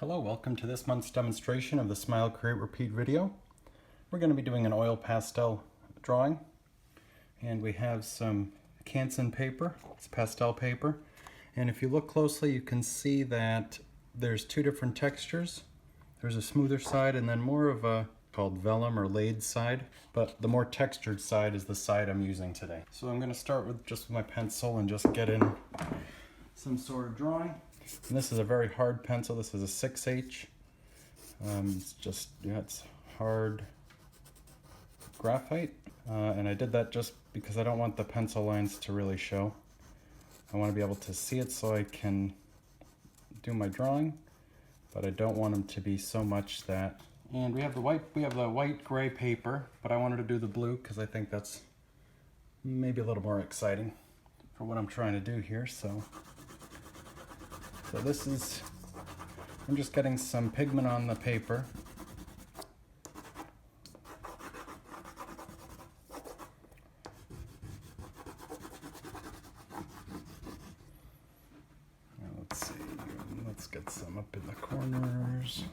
Hello, welcome to this month's demonstration of the Smile, Create, Repeat video. We're going to be doing an oil pastel drawing, and we have some Canson paper. It's pastel paper, and if you look closely you can see that there's two different textures. There's a smoother side and then more of a called vellum or laid side, but the more textured side is the side I'm using today. So I'm going to start with just my pencil and just get in some sort of drawing. And this is a very hard pencil. This is a 6H. It's just, it's hard graphite. And I did that just because I don't want the pencil lines to really show. I want to be able to see it so I can do my drawing, but I don't want them to be so much that. And we have the white gray paper, but I wanted to do the blue because I think that's maybe a little more exciting for what I'm trying to do here. So this is, I'm just getting some pigment on the paper. Now let's see, let's get some up in the corners.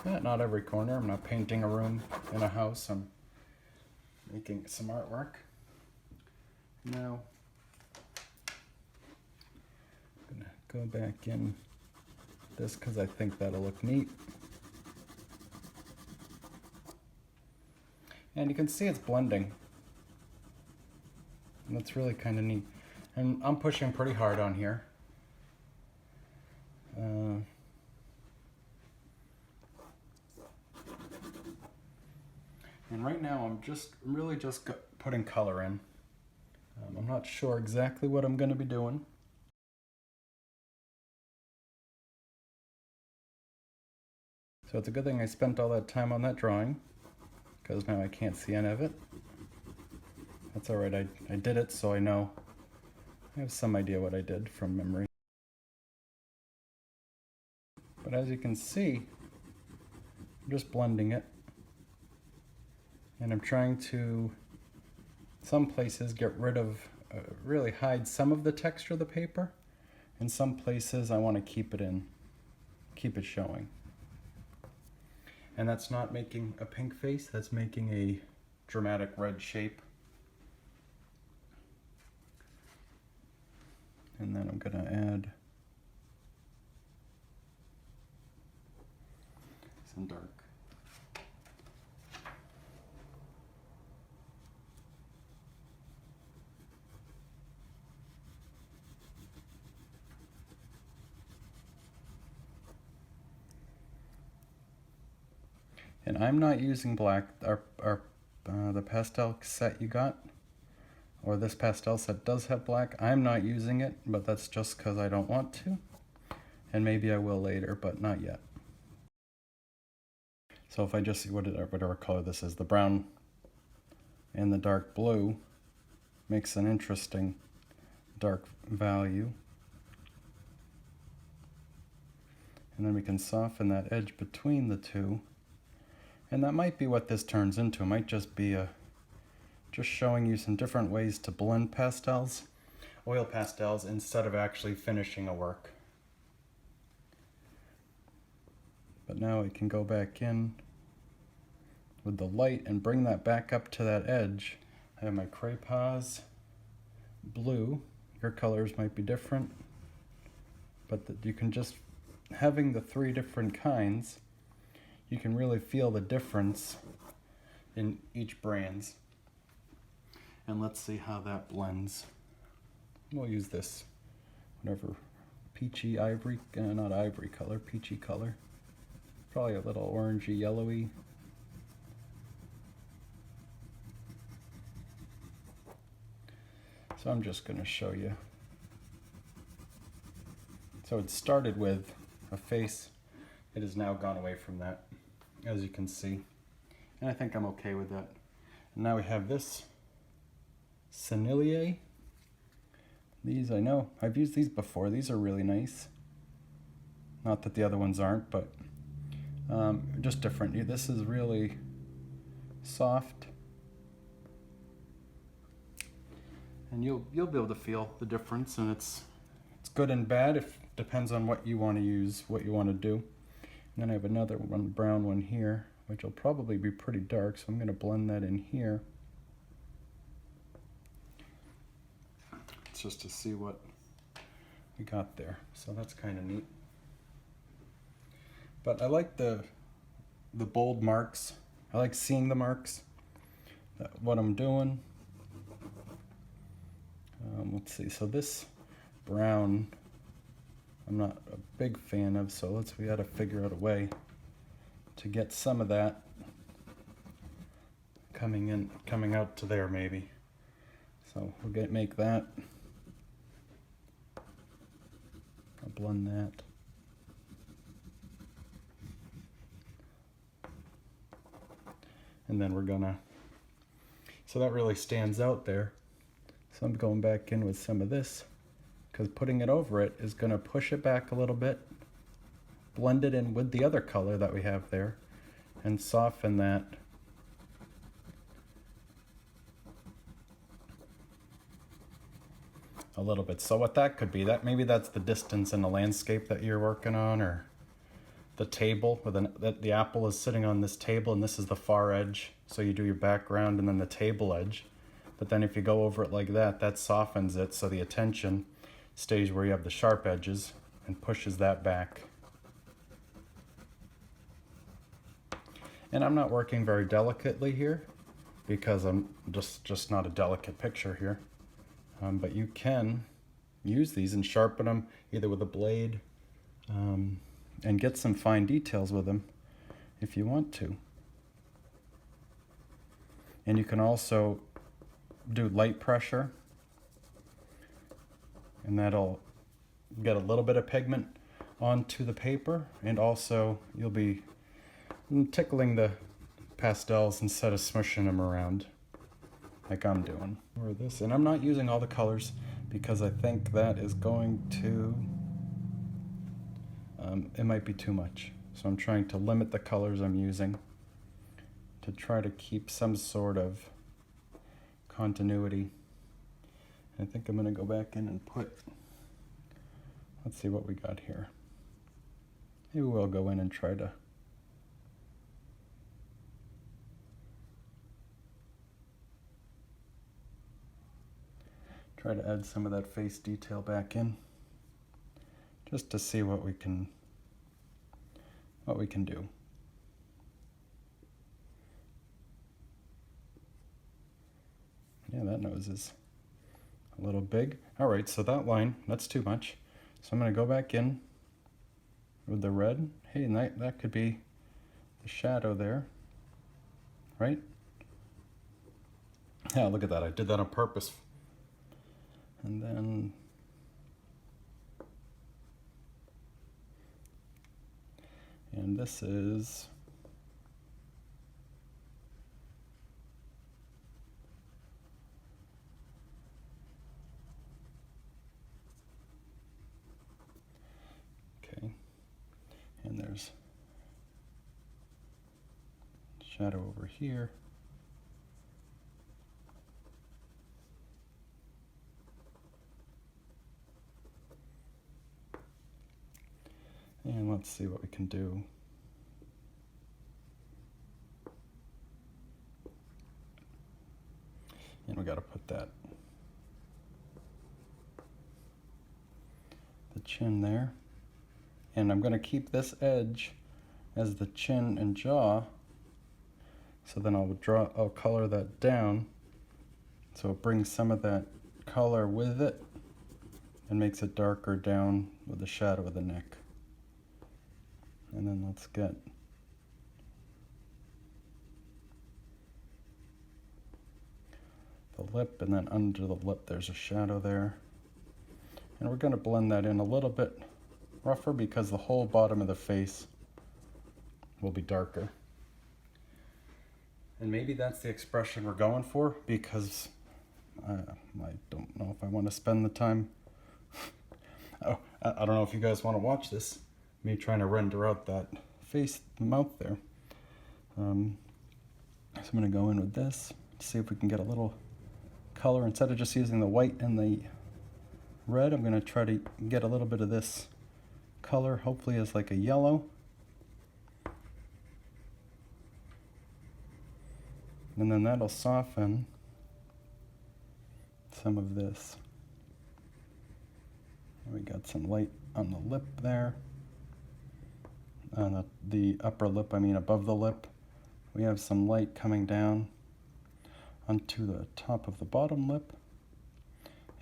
Not every corner. I'm not painting a room in a house. I'm making some artwork. Now, I'm gonna go back in this because I think that'll look neat. And you can see it's blending. And that's really kind of neat. And I'm pushing pretty hard on here. And right now I'm really just putting color in. I'm not sure exactly what I'm going to be doing. So it's a good thing I spent all that time on that drawing, because now I can't see any of it. That's alright, I did it, so I know. I have some idea what I did from memory. But as you can see, I'm just blending it. And I'm trying to, some places, get rid of, really hide some of the texture of the paper. In some places I want to keep it showing. And that's not making a pink face, that's making a dramatic red shape. And then I'm going to add some dark. And I'm not using black. The pastel set you got, or this pastel set does have black. I'm not using it, but that's just because I don't want to. And maybe I will later, but not yet. So if I just see whatever color this is, the brown and the dark blue makes an interesting dark value. And then we can soften that edge between the two. And that might be what this turns into. It might just be just showing you some different ways to blend pastels, oil pastels, instead of actually finishing a work. But now I can go back in with the light and bring that back up to that edge. I have my Cray-Pas blue. Your colors might be different, but you can just, having the three different kinds, you can really feel the difference in each brands. And let's see how that blends. We'll use this, whatever, peachy ivory, not ivory color, peachy color. Probably a little orangey, yellowy. So I'm just going to show you. So it started with a face. It has now gone away from that, as you can see. And I think I'm okay with that. And now we have this Sennelier. These, I know, I've used these before. These are really nice. Not that the other ones aren't, but just different. This is really soft. And you'll be able to feel the difference, and it's good and bad. If depends on what you want to use, what you want to do. And then I have another one, brown one here, which will probably be pretty dark, so I'm going to blend that in here. It's just to see what we got there. So that's kind of neat. But I like the bold marks. I like seeing the marks, what I'm doing. Let's see, so this brown I'm not a big fan of, so we got to figure out a way to get some of that coming out to there maybe. So we'll make that. I'll blend that. And then we're gonna, so that really stands out there. So I'm going back in with some of this, because putting it over it is gonna push it back a little bit, blend it in with the other color that we have there, and soften that. A little bit. So what that could be, that maybe that's the distance in the landscape that you're working on, or the table with the apple is sitting on this table and this is the far edge, so you do your background and then the table edge. But then if you go over it like that, that softens it so the attention stays where you have the sharp edges and pushes that back. And I'm not working very delicately here because I'm just not a delicate picture here. But you can use these and sharpen them either with a blade and get some fine details with them if you want to. And you can also do light pressure, and that'll get a little bit of pigment onto the paper, and also you'll be tickling the pastels instead of smushing them around like I'm doing. Or this, and I'm not using all the colors because I think that is going to, it might be too much. So I'm trying to limit the colors I'm using to try to keep some sort of continuity. And I think I'm gonna go back in and put, let's see what we got here. Maybe we'll go in and try to add some of that face detail back in, just to see what we can do. Yeah, that nose is a little big. All right, so that line, that's too much. So I'm gonna go back in with the red. Hey, and that could be the shadow there, right? Yeah, look at that, I did that on purpose. And then this is okay, and there's shadow over here. And let's see what we can do. And we got to put the chin there. And I'm going to keep this edge as the chin and jaw. So then I'll color that down. So it brings some of that color with it and makes it darker down with the shadow of the neck. And then let's get the lip, and then under the lip there's a shadow there. And we're going to blend that in a little bit rougher because the whole bottom of the face will be darker. And maybe that's the expression we're going for, because I don't know if I want to spend the time. Oh, I don't know if you guys want to watch this. Me trying to render out that face, the mouth there. So I'm going to go in with this, see if we can get a little color. Instead of just using the white and the red, I'm going to try to get a little bit of this color hopefully is like a yellow. And then that'll soften some of this. We got some light on the lip there. On the upper lip, I mean above the lip. We have some light coming down onto the top of the bottom lip.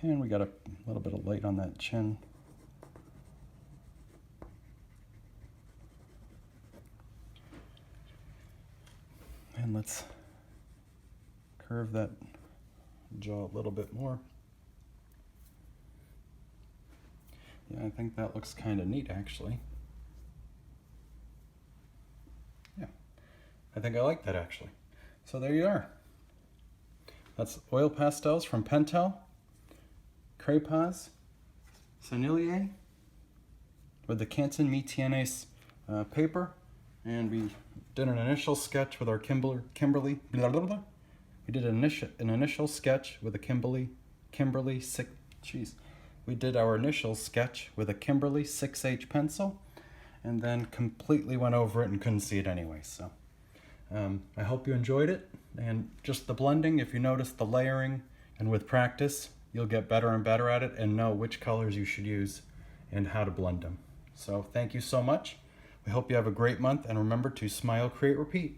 And we got a little bit of light on that chin. And let's curve that jaw a little bit more. Yeah, I think that looks kind of neat actually. Yeah, I think I like that actually. So there you are. That's oil pastels from Pentel, Cray-Pas, Sennelier, with the Canson Mi Tienes paper, and we did an initial sketch with our Kimberly. Blah, blah, blah. We did an initial sketch with a Kimberly 6. We did our initial sketch with a Kimberly 6H pencil, and then completely went over it and couldn't see it anyway. So I hope you enjoyed it, and just the blending. If you notice the layering, and with practice, you'll get better and better at it and know which colors you should use and how to blend them. So thank you so much. We hope you have a great month, and remember to smile, create, repeat.